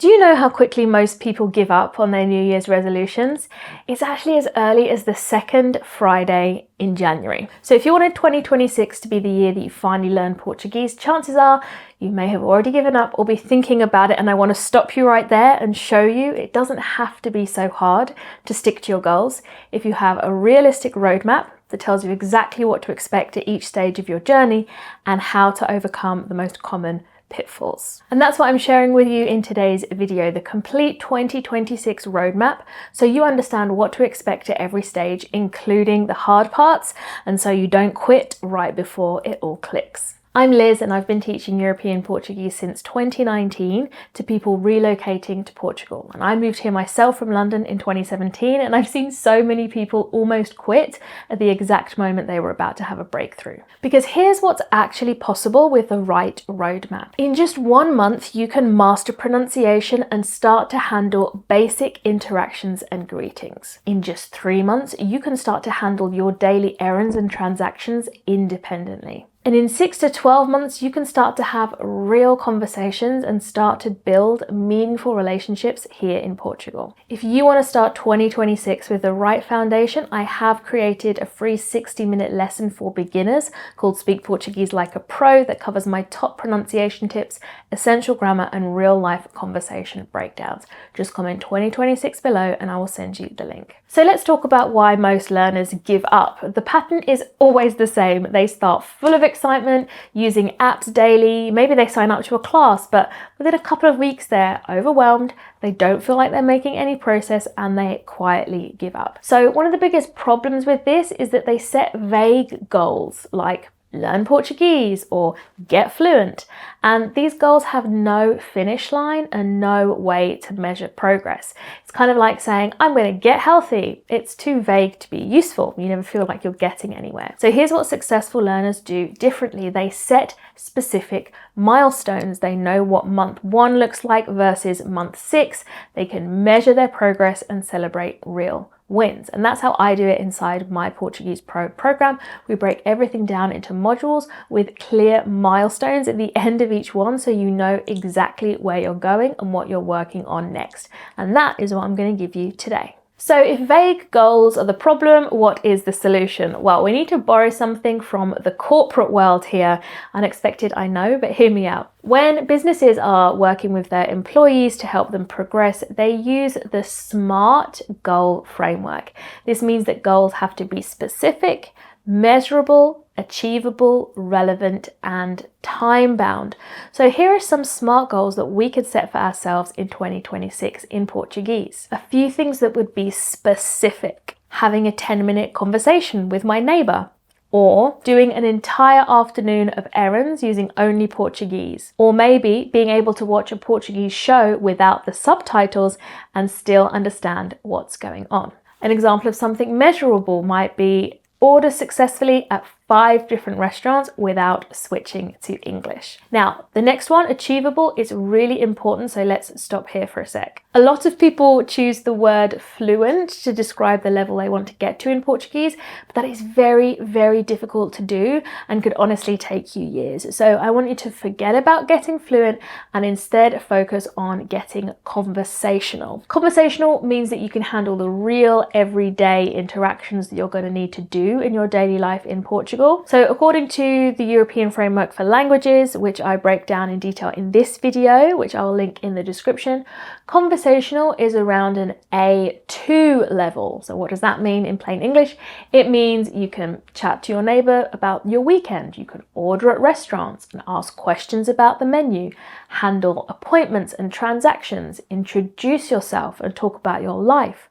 Do you know how quickly most people give up on their New Year's resolutions? It's actually as early as the second Friday in January. So if you wanted 2026 to be the year that you finally learn Portuguese, chances are you may have already given up or be thinking about it, and I want to stop you right there and show you it doesn't have to be so hard to stick to your goals if you have a realistic roadmap that tells you exactly what to expect at each stage of your journey and how to overcome the most common pitfalls. And that's what I'm sharing with you in today's video, the complete 2026 roadmap, so you understand what to expect at every stage, including the hard parts, and so you don't quit right before it all clicks. I'm Liz, and I've been teaching European Portuguese since 2019 to people relocating to Portugal. And I moved here myself from London in 2017, and I've seen so many people almost quit at the exact moment they were about to have a breakthrough. Because here's what's actually possible with the right roadmap. In just 1 month, you can master pronunciation and start to handle basic interactions and greetings. In just 3 months, you can start to handle your daily errands and transactions independently. And in 6 to 12 months, you can start to have real conversations and start to build meaningful relationships here in Portugal. If you want to start 2026 with the right foundation, I have created a free 60-minute lesson for beginners called Speak Portuguese Like a Pro that covers my top pronunciation tips, essential grammar, and real-life conversation breakdowns. Just comment 2026 below and I will send you the link. So let's talk about why most learners give up. The pattern is always the same. They start full of excitement, using apps daily, maybe they sign up to a class, but within a couple of weeks they're overwhelmed, they don't feel like they're making any progress, and they quietly give up. So one of the biggest problems with this is that they set vague goals like learn Portuguese or get fluent, and these goals have no finish line and no way to measure progress. It's kind of like saying, I'm going to get healthy. It's too vague to be useful. You never feel like you're getting anywhere. So here's what successful learners do differently. They set specific milestones. They know what month 1 looks like versus month 6. They can measure their progress and celebrate real wins. And that's how I do it inside my Portuguese Pro program. We break everything down into modules with clear milestones at the end of each one, so you know exactly where you're going and what you're working on next. And that is what I'm going to give you today. So if vague goals are the problem, what is the solution? Well, we need to borrow something from the corporate world here. Unexpected, I know, but hear me out. When businesses are working with their employees to help them progress, they use the SMART goal framework. This means that goals have to be specific, measurable, achievable, relevant, and time-bound. So here are some SMART goals that we could set for ourselves in 2026 in Portuguese. A few things that would be specific: having a 10-minute conversation with my neighbor, or doing an entire afternoon of errands using only Portuguese, or maybe being able to watch a Portuguese show without the subtitles and still understand what's going on. An example of something measurable might be order successfully at 5 different restaurants without switching to English. Now, the next one, achievable, is really important, so let's stop here for a sec. A lot of people choose the word fluent to describe the level they want to get to in Portuguese, but that is very, very difficult to do and could honestly take you years. So I want you to forget about getting fluent and instead focus on getting conversational. Conversational means that you can handle the real everyday interactions that you're going to need to do in your daily life in Portugal. So according to the European Framework for Languages, which I break down in detail in this video, which I'll link in the description, conversational is around an A2 level. So what does that mean in plain English? It means you can chat to your neighbor about your weekend, you can order at restaurants and ask questions about the menu, handle appointments and transactions, introduce yourself and talk about your life,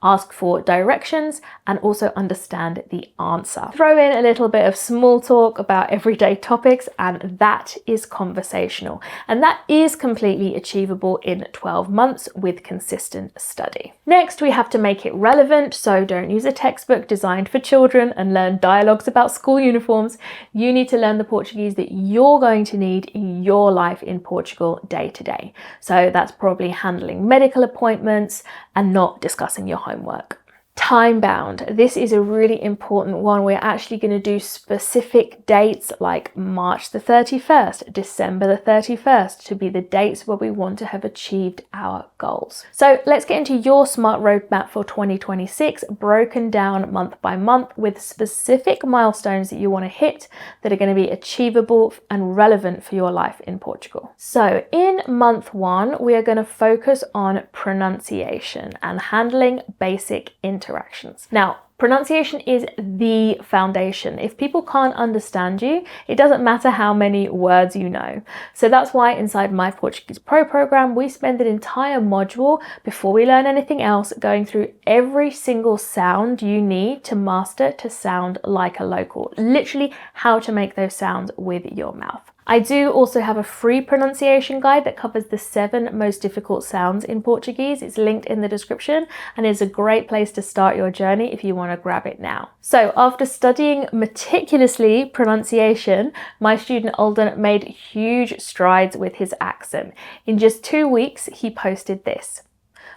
ask for directions, and also understand the answer. Throw in a little bit of small talk about everyday topics, and that is conversational. And that is completely achievable in 12 months with consistent study. Next, we have to make it relevant, so don't use a textbook designed for children and learn dialogues about school uniforms. You need to learn the Portuguese that you're going to need in your life in Portugal day to day. So that's probably handling medical appointments and not discussing your homework. Time bound. This is a really important one. We're actually going to do specific dates like March the 31st, December the 31st to be the dates where we want to have achieved our goals. So let's get into your SMART roadmap for 2026, broken down month by month with specific milestones that you want to hit that are going to be achievable and relevant for your life in Portugal. So in month 1, we are going to focus on pronunciation and handling basic interactions. Now, pronunciation is the foundation. If people can't understand you, it doesn't matter how many words you know. So that's why inside my Portuguese Pro program, we spend an entire module before we learn anything else going through every single sound you need to master to sound like a local. Literally how to make those sounds with your mouth. I do also have a free pronunciation guide that covers the 7 most difficult sounds in Portuguese. It's linked in the description and is a great place to start your journey if you want to grab it now. So after studying meticulously pronunciation, my student Alden made huge strides with his accent. In just 2 weeks, he posted this.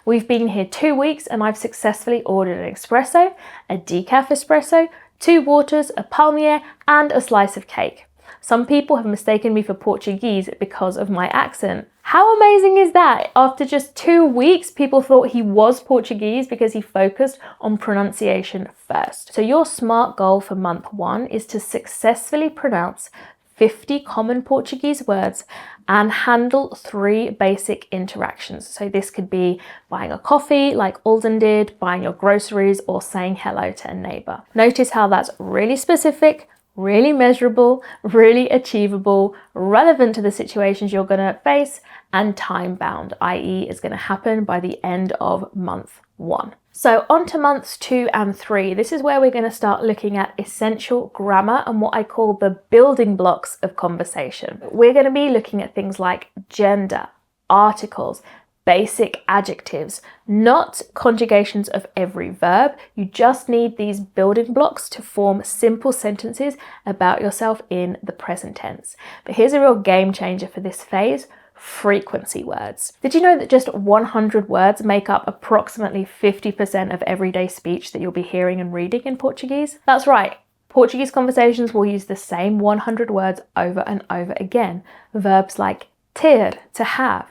We've been here 2 weeks and I've successfully ordered an espresso, a decaf espresso, 2 waters, a palmier and a slice of cake. Some people have mistaken me for Portuguese because of my accent. How amazing is that? After just 2 weeks, people thought he was Portuguese because he focused on pronunciation first. So your SMART goal for month 1 is to successfully pronounce 50 common Portuguese words and handle 3 basic interactions. So this could be buying a coffee like Alden did, buying your groceries, or saying hello to a neighbor. Notice how that's really specific, really measurable, really achievable, relevant to the situations you're going to face, and time bound, i.e. is going to happen by the end of month 1. So on to months 2 and 3. This is where we're going to start looking at essential grammar and what I call the building blocks of conversation. We're going to be looking at things like gender, articles, basic adjectives, not conjugations of every verb. You just need these building blocks to form simple sentences about yourself in the present tense. But here's a real game changer for this phase: frequency words. Did you know that just 100 words make up approximately 50% of everyday speech that you'll be hearing and reading in Portuguese? That's right. Portuguese conversations will use the same 100 words over and over again. Verbs like ter, to have,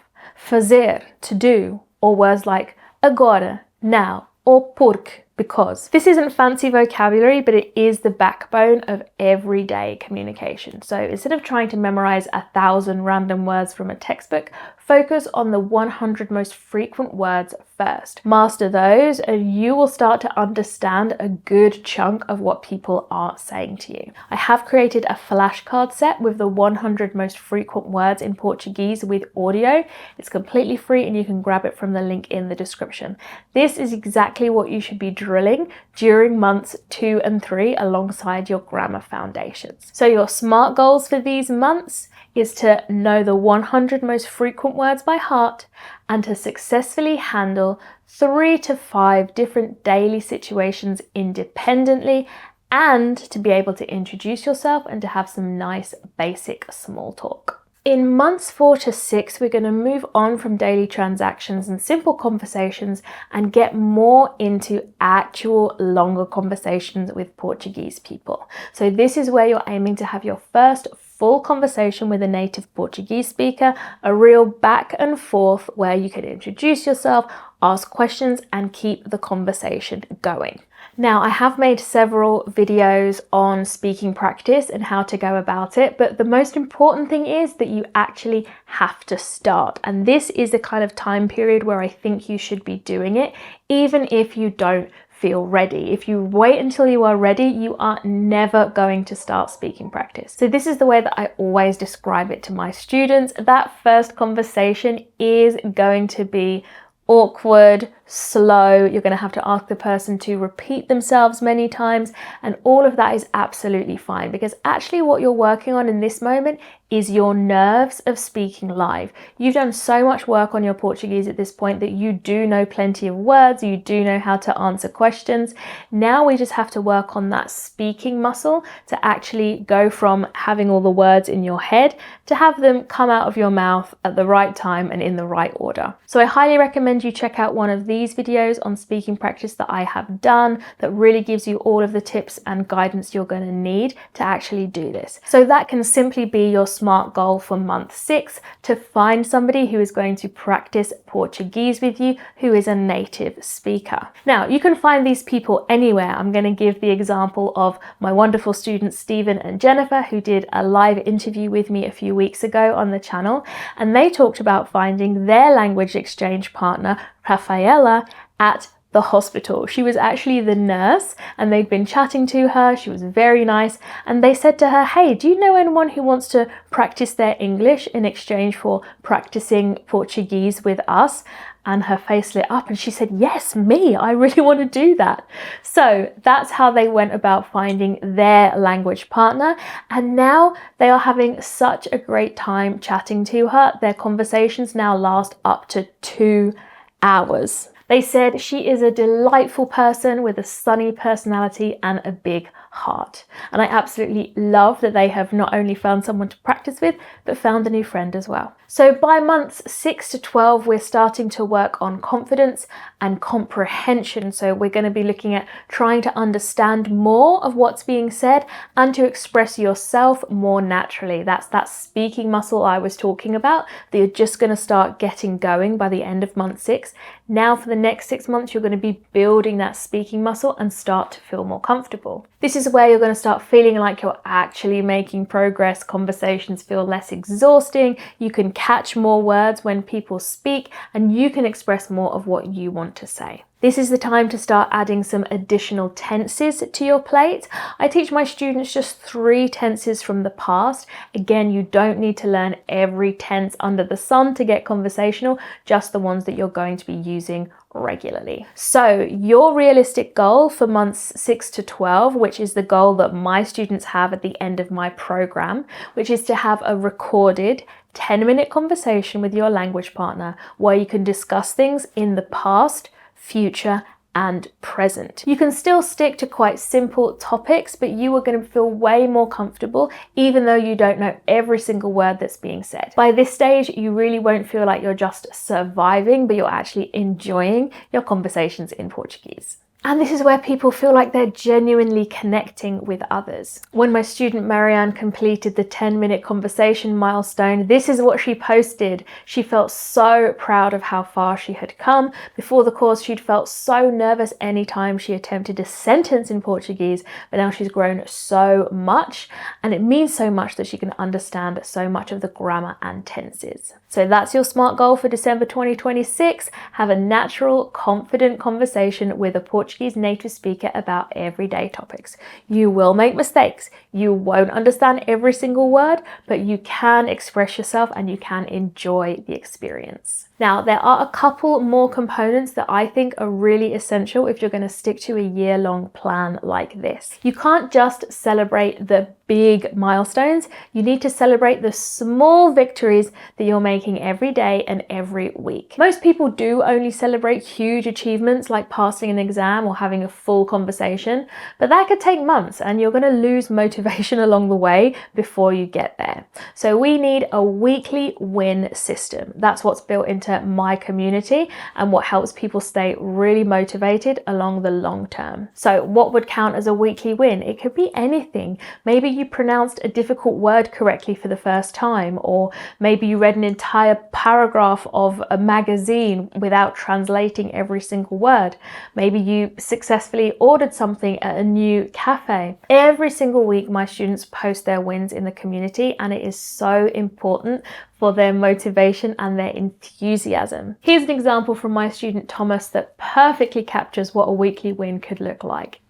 fazer, to do, or words like agora, now, or porque, because. This isn't fancy vocabulary, but it is the backbone of everyday communication. So instead of trying to memorize 1,000 random words from a textbook, focus on the 100 most frequent words first. Master those and you will start to understand a good chunk of what people are saying to you. I have created a flashcard set with the 100 most frequent words in Portuguese with audio. It's completely free and you can grab it from the link in the description. This is exactly what you should be drilling during months 2 and 3 alongside your grammar foundations. So your SMART goals for these months is to know the 100 most frequent words by heart and to successfully handle 3 to 5 different daily situations independently, and to be able to introduce yourself and to have some nice basic small talk. In months 4 to 6, we're going to move on from daily transactions and simple conversations and get more into actual longer conversations with Portuguese people. So this is where you're aiming to have your first full conversation with a native Portuguese speaker, a real back and forth where you can introduce yourself, ask questions, and keep the conversation going. Now, I have made several videos on speaking practice and how to go about it, but the most important thing is that you actually have to start. And this is the kind of time period where I think you should be doing it, even if you don't feel ready. If you wait until you are ready, you are never going to start speaking practice. So this is the way that I always describe it to my students. That first conversation is going to be awkward, slow. You're going to have to ask the person to repeat themselves many times, and all of that is absolutely fine, because actually what you're working on in this moment is your nerves of speaking live. You've done so much work on your Portuguese at this point that you do know plenty of words, you do know how to answer questions. Now we just have to work on that speaking muscle to actually go from having all the words in your head to have them come out of your mouth at the right time and in the right order. So I highly recommend you check out one of these Portuguese videos on speaking practice that I have done that really gives you all of the tips and guidance you're going to need to actually do this. So that can simply be your SMART goal for month 6, to find somebody who is going to practice Portuguese with you who is a native speaker. Now, you can find these people anywhere. I'm going to give the example of my wonderful students Stephen and Jennifer, who did a live interview with me a few weeks ago on the channel, and they talked about finding their language exchange partner, Rafaela, at the hospital. She was actually the nurse and they'd been chatting to her. She was very nice, and they said to her, hey, do you know anyone who wants to practice their English in exchange for practicing Portuguese with us? And her face lit up and she said, yes, me, I really want to do that. So that's how they went about finding their language partner. And now they are having such a great time chatting to her. Their conversations now last up to 2 hours. They said she is a delightful person with a sunny personality and a big heart. And I absolutely love that they have not only found someone to practice with, but found a new friend as well. So by months 6 to 12, we're starting to work on confidence and comprehension. So we're going to be looking at trying to understand more of what's being said and to express yourself more naturally. That's that speaking muscle I was talking about that you're just going to start getting going by the end of month 6. Now for the next 6 months, you're going to be building that speaking muscle and start to feel more comfortable. This is where you're going to start feeling like you're actually making progress. Conversations feel less exhausting. You can catch more words when people speak, and you can express more of what you want to say. This is the time to start adding some additional tenses to your plate. I teach my students just 3 tenses from the past. Again, you don't need to learn every tense under the sun to get conversational, just the ones that you're going to be using regularly. So your realistic goal for months 6 to 12, which is the goal that my students have at the end of my program, which is to have a recorded 10-minute conversation with your language partner where you can discuss things in the past, future, and present. You can still stick to quite simple topics, but you are going to feel way more comfortable even though you don't know every single word that's being said. By this stage, you really won't feel like you're just surviving, but you're actually enjoying your conversations in Portuguese. And this is where people feel like they're genuinely connecting with others. When my student Marianne completed the 10-minute conversation milestone, this is what she posted. She felt so proud of how far she had come. Before the course, she'd felt so nervous anytime she attempted a sentence in Portuguese, but now she's grown so much, and it means so much that she can understand so much of the grammar and tenses. So that's your SMART goal for December 2026. Have a natural, confident conversation with a Portuguese native speaker about everyday topics. You will make mistakes. You won't understand every single word, but you can express yourself and you can enjoy the experience. Now, there are a couple more components that I think are really essential if you're going to stick to a year-long plan like this. You can't just celebrate the big milestones. You need to celebrate the small victories that you're making every day and every week. Most people do only celebrate huge achievements like passing an exam or having a full conversation, but that could take months and you're going to lose motivation along the way before you get there. So we need a weekly win system. That's what's built into my community and what helps people stay really motivated along the long term. So what would count as a weekly win? It could be anything. Maybe you pronounced a difficult word correctly for the first time, or maybe you read an entire paragraph of a magazine without translating every single word. Maybe you successfully ordered something at a new cafe. Every single week, my students post their wins in the community, and it is so important for their motivation and their enthusiasm. Here's an example from my student Thomas that perfectly captures what a weekly win could look like.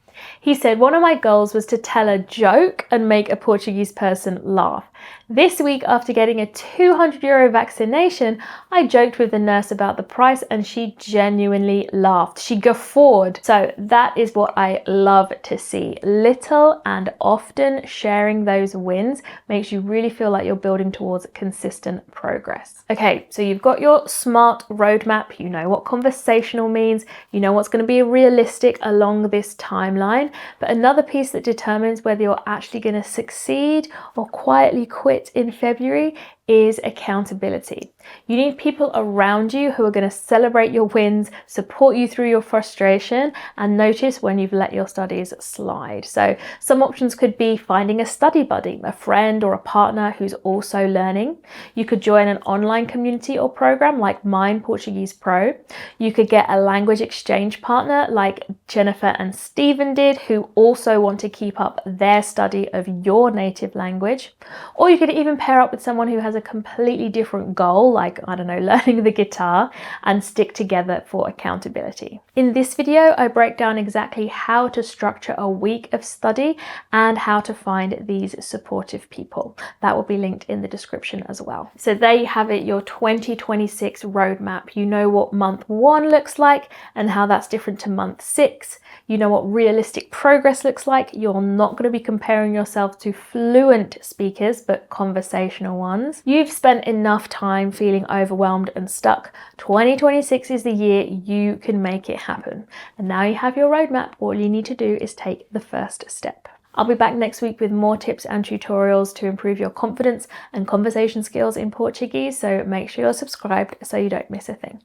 He said, one of my goals was to tell a joke and make a Portuguese person laugh. This week, after getting a €200 vaccination, I joked with the nurse about the price and she genuinely laughed. She guffawed. So that is what I love to see. Little and often sharing those wins makes you really feel like you're building towards consistent progress. Okay, so you've got your SMART roadmap. You know what conversational means. You know what's going to be realistic along this timeline. But another piece that determines whether you're actually going to succeed or quietly quit in February is accountability. You need people around you who are going to celebrate your wins, support you through your frustration, and notice when you've let your studies slide. So some options could be finding a study buddy, a friend or a partner who's also learning. You could join an online community or program like Mine Portuguese Pro. You could get a language exchange partner like Jennifer and Stephen did, who also want to keep up their study of your native language. Or you could even pair up with someone who has a completely different goal, like, I don't know, learning the guitar, and stick together for accountability. In this video, I break down exactly how to structure a week of study and how to find these supportive people. That will be linked in the description as well. So there you have it, your 2026 roadmap. You know what month 1 looks like and how that's different to month 6. You know what realistic progress looks like. You're not going to be comparing yourself to fluent speakers, but conversational ones. You've spent enough time feeling overwhelmed and stuck. 2026 is the year you can make it happen. And now you have your roadmap. All you need to do is take the first step. I'll be back next week with more tips and tutorials to improve your confidence and conversation skills in Portuguese. So make sure you're subscribed so you don't miss a thing.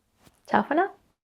Ciao for now.